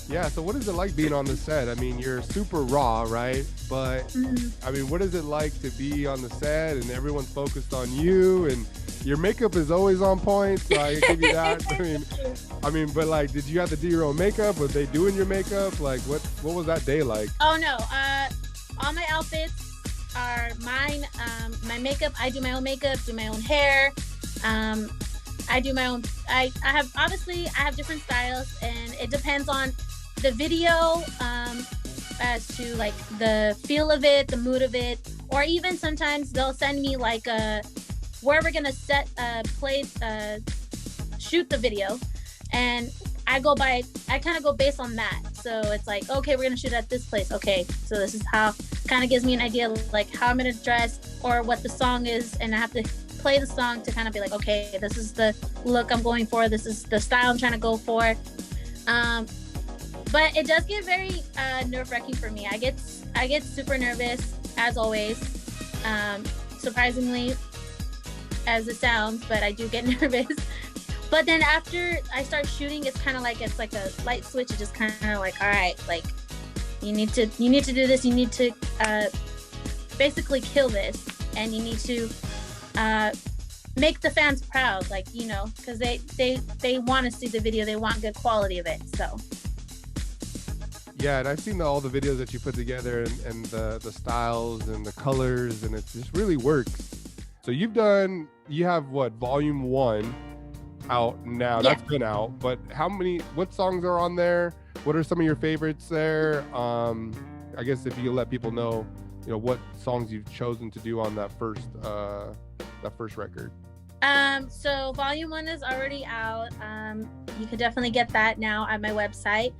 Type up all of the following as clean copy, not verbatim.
Yeah, so what is it like being on the set? I mean, you're super raw, right? But Mhm. I mean, what is it like to be on the set and everyone's focused on you and your makeup is always on point, so I give you that. But like, did you have to do your own makeup? Were they doing your makeup? Like, what was that day like? Oh no, all my outfits are mine. My makeup, I do my own makeup, do my own hair. Um, I do my own. I have obviously I have different styles, and it depends on the video, as to like the feel of it, the mood of it, or even sometimes they'll send me like a where we're gonna set play shoot the video, and I kind of go based on that. So it's like, okay, we're gonna shoot at this place. Okay, so this is how, kind of gives me an idea of like how I'm gonna dress or what the song is, and I have to play the song to kind of be like, okay, this is the look I'm going for. This is the style I'm trying to go for. Um, but it does get very nerve wracking for me. I get super nervous as always. Surprisingly, as it sounds, but I do get nervous. But then after I start shooting, it's like a light switch. It's just kind of like, all right, like you need to do this. You need to basically kill this, and you need to make the fans proud, like, because they want to see the video. They want good quality of it. So Yeah, and I've seen all the videos that you put together and the styles and the colors, and it just really works. So you have what, volume one out now? yeah. That's been out, but what songs are on there? What are some of your favorites there? I guess if you let people know, what songs you've chosen to do on that first record. So volume one is already out. You can definitely get that now at my website.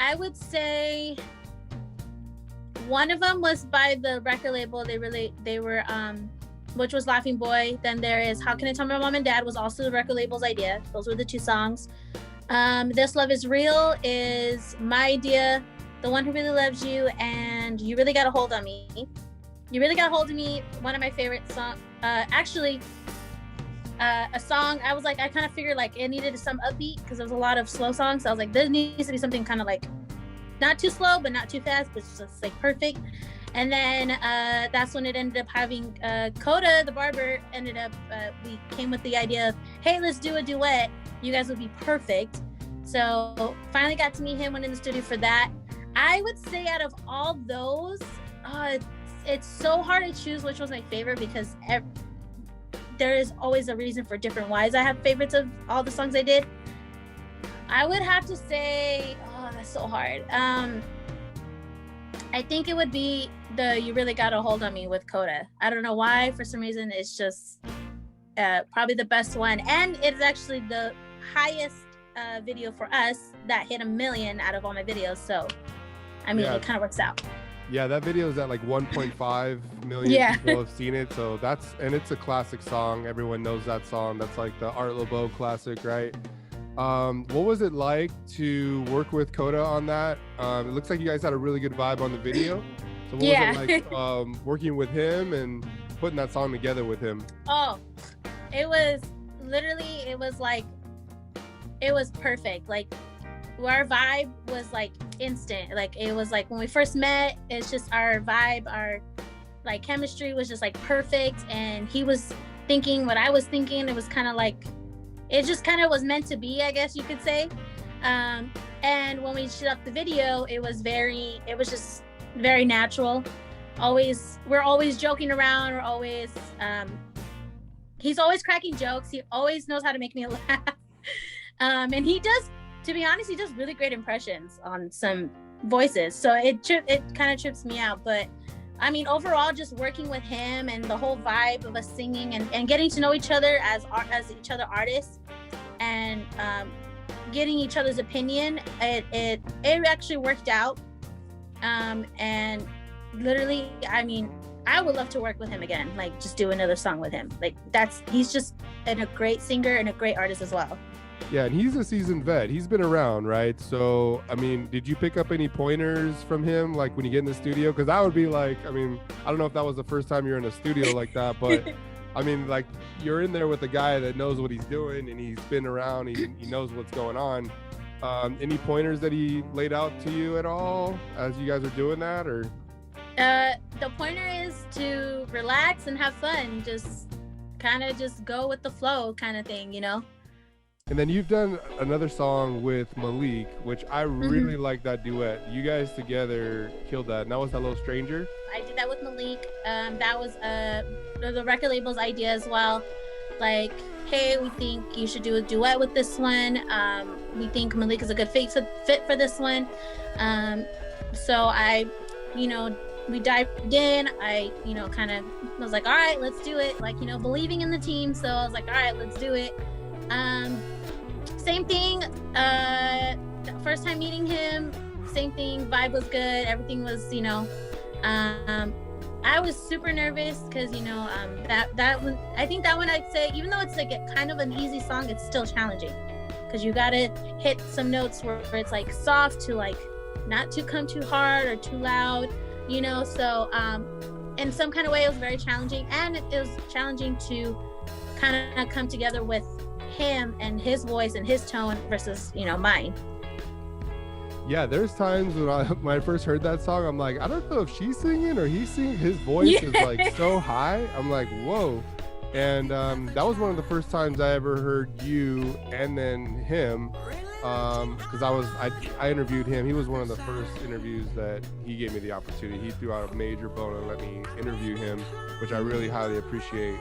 I would say one of them was by the record label. They were which was Laughing Boy. Then there is How Can I Tell My Mom and Dad, was also the record label's idea. Those were the two songs. This Love Is Real is my idea. The One Who Really Loves You and You Really Got a Hold on Me. You Really Got a Hold of Me, one of my favorite songs. Actually, a song, I was like, I kind of figured like it needed some upbeat because there was a lot of slow songs. So I was like, there needs to be something kind of like not too slow, but not too fast, but just like perfect. And then that's when it ended up having Cota, the barber, we came with the idea of, hey, let's do a duet. You guys would be perfect. So finally got to meet him, went in the studio for that. I would say out of all those, it's so hard to choose which was my favorite because there is always a reason for different whys I have favorites of all the songs I did. I would have to say, that's so hard. I think it would be the You Really Got a Hold on Me with Cota. I don't know why, for some reason, it's just probably the best one. And it's actually the highest video for us that hit 1 million out of all my videos. So, I mean, it kind of works out. Yeah, that video is at like 1.5 million people have seen it. So it's a classic song. Everyone knows that song. That's like the Art Laboe classic, right? What was it like to work with Cota on that? It looks like you guys had a really good vibe on the video. So what was it like working with him and putting that song together with him? Oh, it was perfect. Like our vibe was like instant. Like it was like when we first met, it's just our vibe, our like chemistry was just like perfect. And he was thinking what I was thinking. It was kind of like, it just kind of was meant to be, I guess you could say. And when we shot up the video, it was just very natural. We're always joking around. He's always cracking jokes. He always knows how to make me laugh. And he does, to be honest, he does really great impressions on some voices. So it kind of trips me out. But I mean, overall, just working with him and the whole vibe of us singing and getting to know each other as each other artists and getting each other's opinion, it actually worked out. And literally, I mean, I would love to work with him again, like just do another song with him. Like he's just a great singer and a great artist as well. Yeah, and he's a seasoned vet. He's been around, right? So, I mean, did you pick up any pointers from him, like when you get in the studio? Because that would be like, I mean, I don't know if that was the first time you're in a studio like that, but I mean, like, you're in there with a guy that knows what he's doing, and he's been around. He knows what's going on. Any pointers that he laid out to you at all as you guys are doing that, or? The pointer is to relax and have fun. Just kind of just go with the flow, kind of thing, you know. And then you've done another song with Malik, which I really like that duet. You guys together killed that. And that was That Little Stranger. I did that with Malik. That was the record label's idea as well. Like, hey, we think you should do a duet with this one. We think Malik is a good fit for this one. So I, you know, we dived in. I, you know, kind of was like, all right, let's do it. Like, you know, believing in the team. So I was like, all right, let's do it. Same thing. First time meeting him, same thing. Vibe was good. Everything was, you know. I was super nervous because, you know, that one. I think that one, I'd say, even though it's like a kind of an easy song, it's still challenging because you gotta hit some notes where it's like soft to like not to come too hard or too loud, you know. So in some kind of way, it was very challenging, and it was challenging to kind of come together with him and his voice and his tone versus, you know, mine. Yeah, there's times when I first heard that song, I'm like, I don't know if she's singing or he's singing. His voice is like so high. I'm like, whoa. And that was one of the first times I ever heard you and then him, because I interviewed him. He was one of the first interviews that he gave me the opportunity. He threw out a major bone and let me interview him, which I really highly appreciate.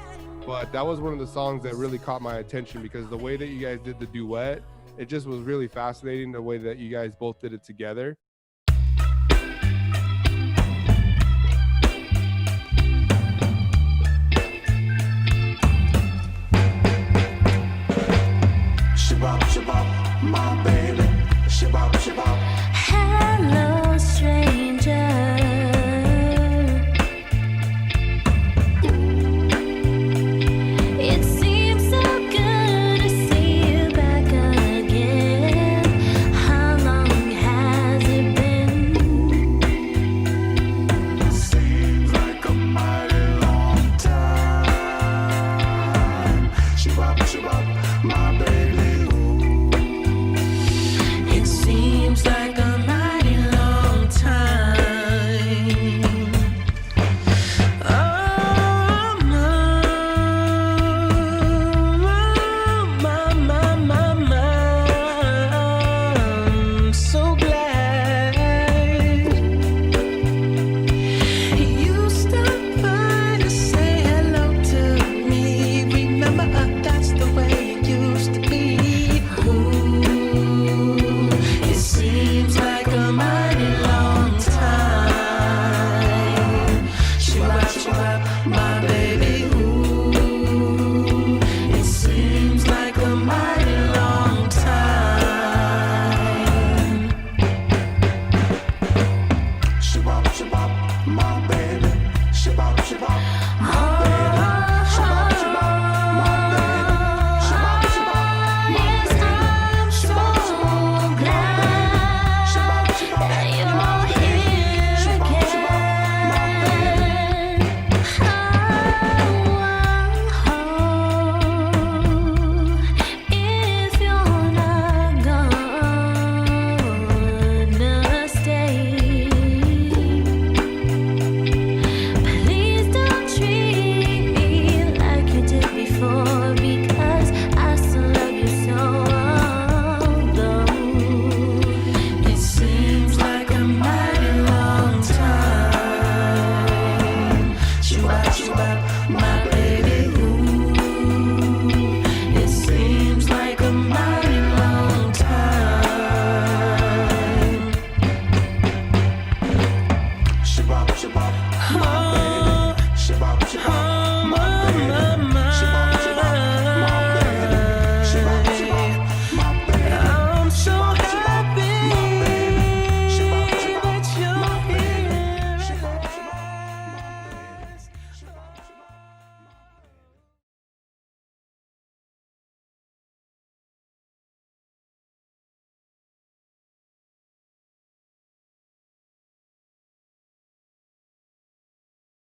But that was one of the songs that really caught my attention because the way that you guys did the duet, it just was really fascinating the way that you guys both did it together. Shabab, shabab, my baby. Shabab, shabab.